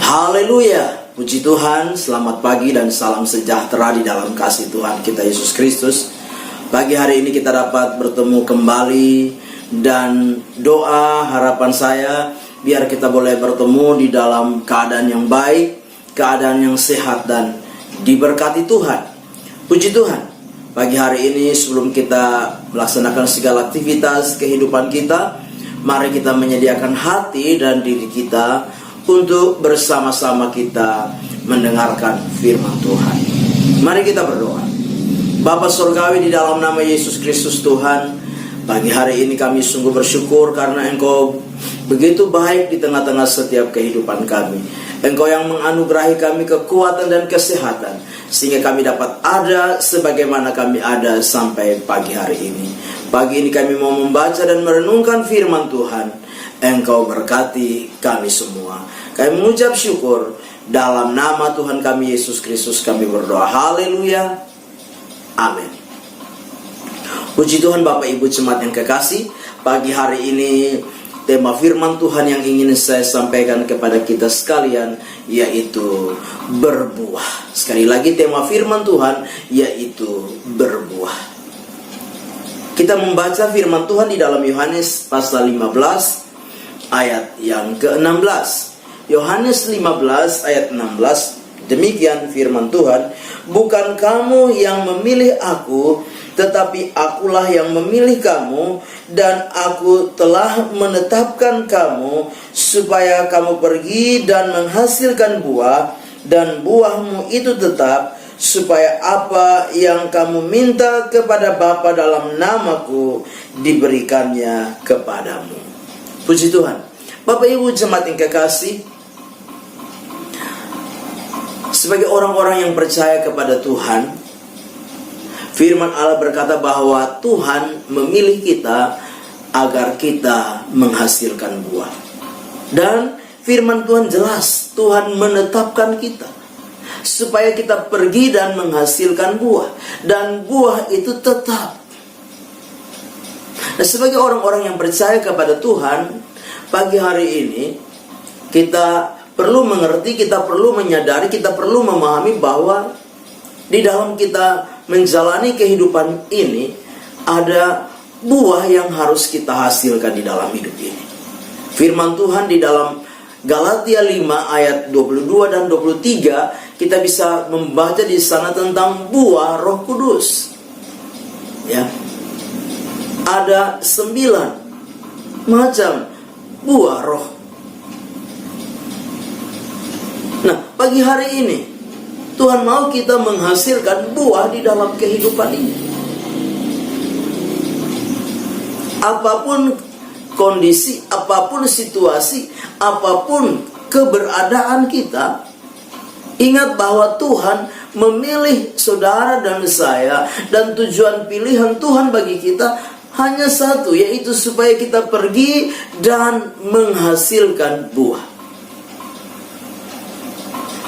Haleluya, puji Tuhan, selamat pagi dan salam sejahtera di dalam kasih Tuhan kita Yesus Kristus. Pagi hari ini kita dapat bertemu kembali dan doa harapan saya biar kita boleh bertemu di dalam keadaan yang baik, keadaan yang sehat dan diberkati Tuhan. Puji Tuhan, pagi hari ini sebelum kita melaksanakan segala aktivitas kehidupan kita, mari kita menyediakan hati dan diri kita untuk bersama-sama kita mendengarkan firman Tuhan. Mari kita berdoa. Bapa Surgawi, di dalam nama Yesus Kristus Tuhan, pagi hari ini kami sungguh bersyukur karena Engkau begitu baik di tengah-tengah setiap kehidupan kami. Engkau yang menganugerahi kami kekuatan dan kesehatan, sehingga kami dapat ada sebagaimana kami ada sampai pagi hari ini. Pagi ini kami mau membaca dan merenungkan firman Tuhan. Engkau berkati kami semua. Kami mengucap syukur dalam nama Tuhan kami Yesus Kristus kami berdoa. Haleluya. Amin. Puji Tuhan Bapak Ibu jemaat yang kekasih, pagi hari ini tema firman Tuhan yang ingin saya sampaikan kepada kita sekalian yaitu berbuah. Sekali lagi tema firman Tuhan yaitu berbuah. Kita membaca firman Tuhan di dalam Yohanes pasal 15 ayat yang ke-16. Yohanes 15 ayat 16, demikian firman Tuhan, bukan kamu yang memilih aku, tetapi akulah yang memilih kamu, dan aku telah menetapkan kamu supaya kamu pergi dan menghasilkan buah, dan buahmu itu tetap, supaya apa yang kamu minta kepada Bapa dalam namaku diberikannya kepadamu. Puji Tuhan. Bapak Ibu jemaat yang kekasih, sebagai orang-orang yang percaya kepada Tuhan, firman Allah berkata bahwa Tuhan memilih kita agar kita menghasilkan buah. Dan firman Tuhan jelas, Tuhan menetapkan kita supaya kita pergi dan menghasilkan buah, dan buah itu tetap. Nah, sebagai orang-orang yang percaya kepada Tuhan, pagi hari ini kita perlu mengerti, kita perlu menyadari, kita perlu memahami bahwa di dalam kita menjalani kehidupan ini ada buah yang harus kita hasilkan di dalam hidup ini. Firman Tuhan di dalam Galatia 5 ayat 22 dan 23 kita bisa membaca di sana tentang buah Roh Kudus. Ya. Ada 9 macam buah roh. Nah, pagi hari ini Tuhan mau kita menghasilkan buah di dalam kehidupan ini. Apapun kondisi, apapun situasi, apapun keberadaan kita, ingat bahwa Tuhan memilih saudara dan saya, dan tujuan pilihan Tuhan bagi kita hanya satu, yaitu supaya kita pergi dan menghasilkan buah.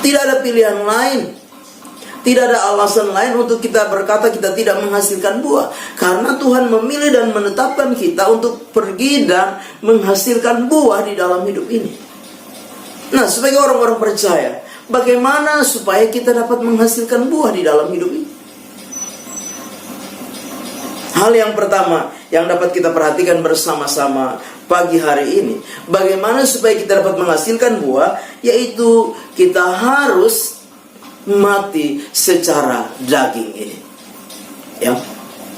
Tidak ada pilihan lain, tidak ada alasan lain untuk kita berkata kita tidak menghasilkan buah, karena Tuhan memilih dan menetapkan kita untuk pergi dan menghasilkan buah di dalam hidup ini. Nah, sebagai orang-orang percaya, bagaimana supaya kita dapat menghasilkan buah di dalam hidup ini? Hal yang pertama yang dapat kita perhatikan bersama-sama pagi hari ini, bagaimana supaya kita dapat menghasilkan buah, yaitu kita harus mati secara daging ini. Ya.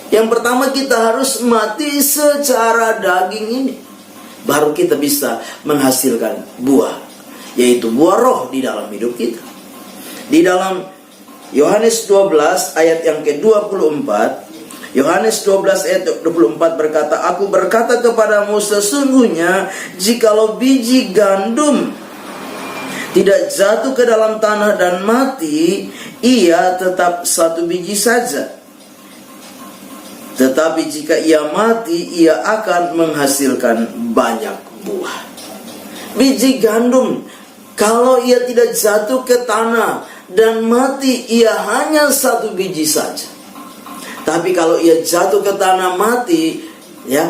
Yang pertama kita harus mati secara daging ini, baru kita bisa menghasilkan buah, yaitu buah roh di dalam hidup kita. Di dalam Yohanes 12 ayat yang ke-24, Yohanes 12 ayat 24 berkata, aku berkata kepadamu sesungguhnya, jikalau biji gandum tidak jatuh ke dalam tanah dan mati, ia tetap satu biji saja. Tetapi jika ia mati, ia akan menghasilkan banyak buah. Biji gandum, kalau ia tidak jatuh ke tanah dan mati, ia hanya satu biji saja. Tapi kalau ia jatuh ke tanah mati, ya,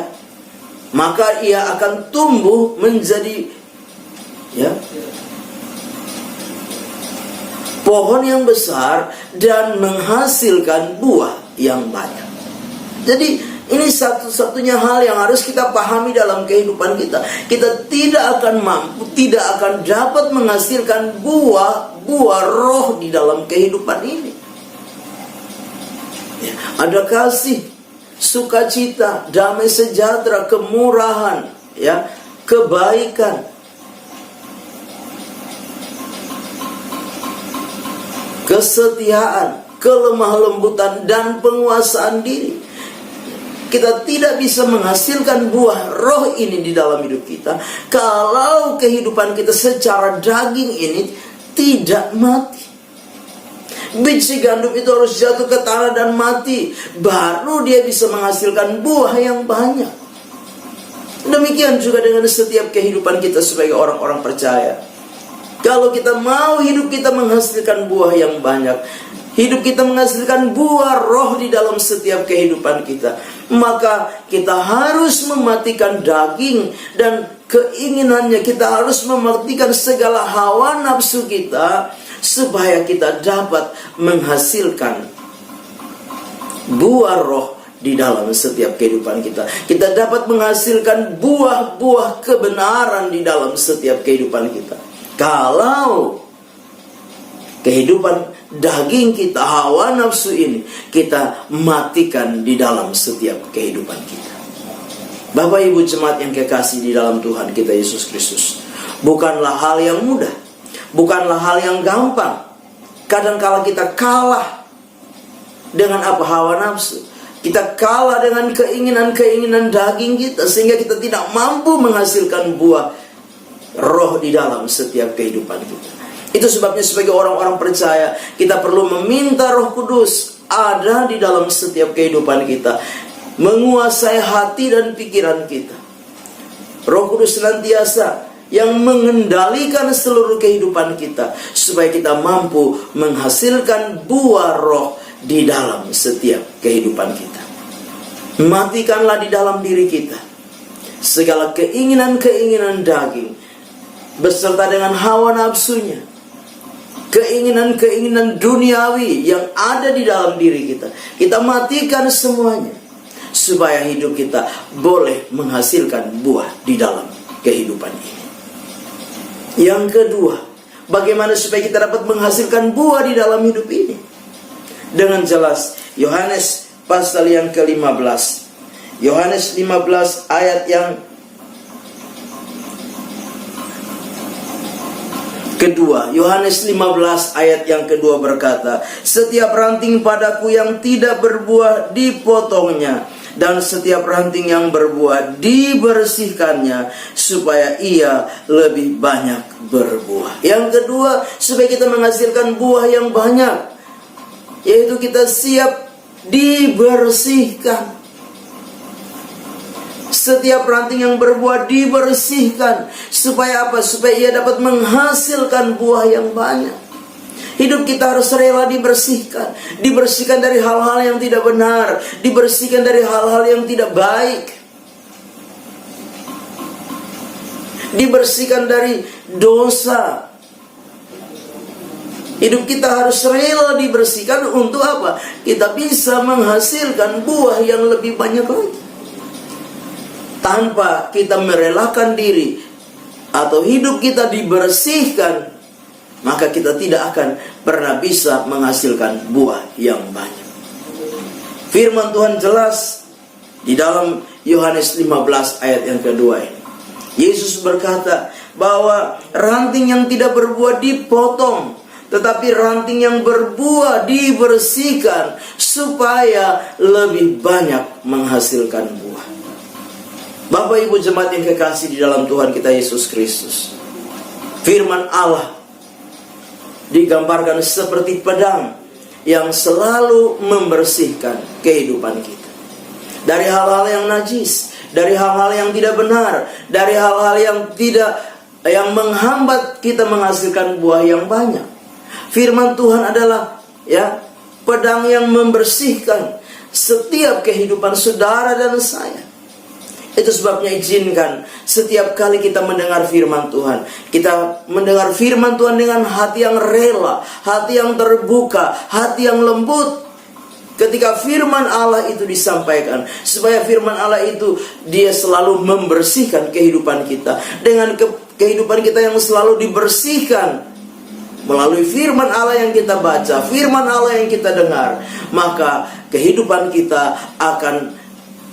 maka ia akan tumbuh menjadi, ya, pohon yang besar dan menghasilkan buah yang banyak. Jadi ini satu-satunya hal yang harus kita pahami dalam kehidupan kita. Kita tidak akan mampu, tidak akan dapat menghasilkan buah roh di dalam kehidupan ini. Ya, ada kasih, sukacita, damai sejahtera, kemurahan, ya, kebaikan, kesetiaan, kelemah lembutan, dan penguasaan diri. Kita tidak bisa menghasilkan buah roh ini di dalam hidup kita kalau kehidupan kita secara daging ini tidak mati. Biji gandum itu harus jatuh ke tanah dan mati, baru dia bisa menghasilkan buah yang banyak. Demikian juga dengan setiap kehidupan kita sebagai orang-orang percaya. Kalau kita mau hidup kita menghasilkan buah yang banyak, hidup kita menghasilkan buah roh di dalam setiap kehidupan kita, maka kita harus mematikan daging dan keinginannya. Kita harus mematikan segala hawa nafsu kita, supaya kita dapat menghasilkan buah roh di dalam setiap kehidupan kita. Kita dapat menghasilkan buah-buah kebenaran di dalam setiap kehidupan kita. Kalau kehidupan daging kita, hawa nafsu ini, kita matikan di dalam setiap kehidupan kita. Bapak Ibu jemaat yang kekasih di dalam Tuhan kita Yesus Kristus, bukanlah hal yang mudah, bukanlah hal yang gampang. Kadang-kala kita kalah dengan hawa nafsu. Kita kalah dengan keinginan-keinginan daging kita, sehingga kita tidak mampu menghasilkan buah roh di dalam setiap kehidupan kita. Itu sebabnya sebagai orang-orang percaya, kita perlu meminta Roh Kudus ada di dalam setiap kehidupan kita, menguasai hati dan pikiran kita. Roh Kudus senantiasa yang mengendalikan seluruh kehidupan kita, supaya kita mampu menghasilkan buah roh di dalam setiap kehidupan kita. Matikanlah di dalam diri kita segala keinginan-keinginan daging, beserta dengan hawa nafsunya, keinginan-keinginan duniawi yang ada di dalam diri kita. Kita matikan semuanya, supaya hidup kita boleh menghasilkan buah di dalam kehidupan ini. Yang kedua, bagaimana supaya kita dapat menghasilkan buah di dalam hidup ini? Dengan jelas, Yohanes pasal yang ke-15, Yohanes 15 ayat yang kedua. Yohanes 15 ayat yang kedua berkata, setiap ranting padaku yang tidak berbuah dipotongnya, dan setiap ranting yang berbuah dibersihkannya, supaya ia lebih banyak berbuah. Yang kedua, supaya kita menghasilkan buah yang banyak, yaitu kita siap dibersihkan. Setiap ranting yang berbuah dibersihkan. Supaya apa? Supaya ia dapat menghasilkan buah yang banyak. Hidup kita harus rela dibersihkan. Dibersihkan dari hal-hal yang tidak benar, dibersihkan dari hal-hal yang tidak baik, dibersihkan dari dosa. Hidup kita harus rela dibersihkan. Untuk apa? Kita bisa menghasilkan buah yang lebih banyak lagi. Tanpa kita merelakan diri atau hidup kita dibersihkan, maka kita tidak akan pernah bisa menghasilkan buah yang banyak. Firman Tuhan jelas di dalam Yohanes 15 ayat yang kedua ini. Yesus berkata bahwa ranting yang tidak berbuah dipotong, tetapi ranting yang berbuah dibersihkan, supaya lebih banyak menghasilkan buah. Bapak Ibu jemaat yang kekasih di dalam Tuhan kita Yesus Kristus, firman Allah digambarkan seperti pedang yang selalu membersihkan kehidupan kita dari hal-hal yang najis, dari hal-hal yang tidak benar, dari hal-hal yang menghambat kita menghasilkan buah yang banyak. Firman Tuhan adalah pedang yang membersihkan setiap kehidupan saudara dan saya. Itu sebabnya izinkan setiap kali kita mendengar firman Tuhan, kita mendengar firman Tuhan dengan hati yang rela, hati yang terbuka, hati yang lembut. Ketika firman Allah itu disampaikan, supaya firman Allah itu dia selalu membersihkan kehidupan kita. Dengan kehidupan kita yang selalu dibersihkan melalui firman Allah yang kita baca, firman Allah yang kita dengar, maka kehidupan kita akan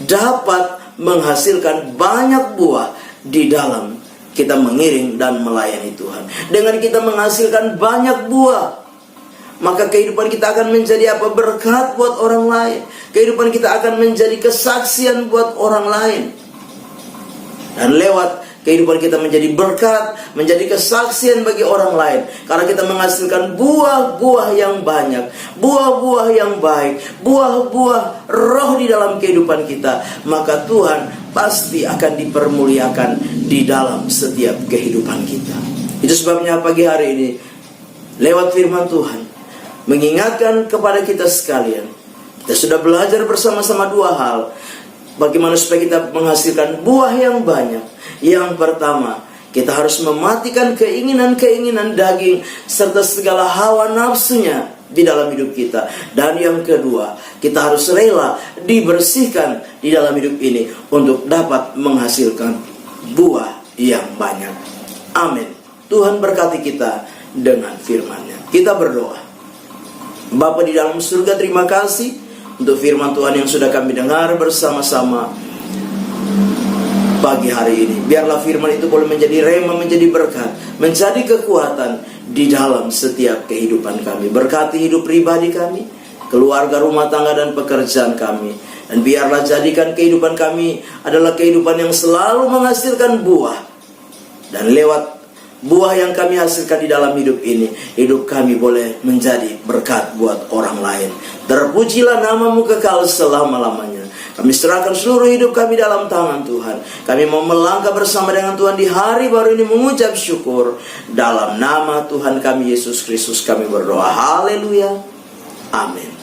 dapat menghasilkan banyak buah di dalam kita mengiring dan melayani Tuhan. Dengan kita menghasilkan banyak buah, maka kehidupan kita akan menjadi apa? Berkat buat orang lain. Kehidupan kita akan menjadi kesaksian buat orang lain. Dan lewat kehidupan kita menjadi berkat, menjadi kesaksian bagi orang lain. Karena kita menghasilkan buah-buah yang banyak, buah-buah yang baik, buah-buah roh di dalam kehidupan kita. Maka Tuhan pasti akan dipermuliakan di dalam setiap kehidupan kita. Itu sebabnya pagi hari ini, lewat firman Tuhan, mengingatkan kepada kita sekalian. Kita sudah belajar bersama-sama dua hal. Bagaimana supaya kita menghasilkan buah yang banyak. Yang pertama, kita harus mematikan keinginan-keinginan daging serta segala hawa nafsunya di dalam hidup kita. Dan yang kedua, kita harus rela dibersihkan di dalam hidup ini untuk dapat menghasilkan buah yang banyak. Amin. Tuhan berkati kita dengan firman-Nya. Kita berdoa. Bapa di dalam surga, terima kasih untuk firman Tuhan yang sudah kami dengar bersama-sama pagi hari ini. Biarlah firman itu boleh menjadi rema, menjadi berkat, menjadi kekuatan di dalam setiap kehidupan kami. Berkati hidup pribadi kami, keluarga, rumah tangga, dan pekerjaan kami. Dan biarlah jadikan kehidupan kami adalah kehidupan yang selalu menghasilkan buah. Dan lewat buah yang kami hasilkan di dalam hidup ini, hidup kami boleh menjadi berkat buat orang lain. Terpujilah nama-Mu kekal selama-lamanya. Kami serahkan seluruh hidup kami dalam tangan Tuhan. Kami mau melangkah bersama dengan Tuhan di hari baru ini, mengucap syukur. Dalam nama Tuhan kami Yesus Kristus kami berdoa. Haleluya. Amin.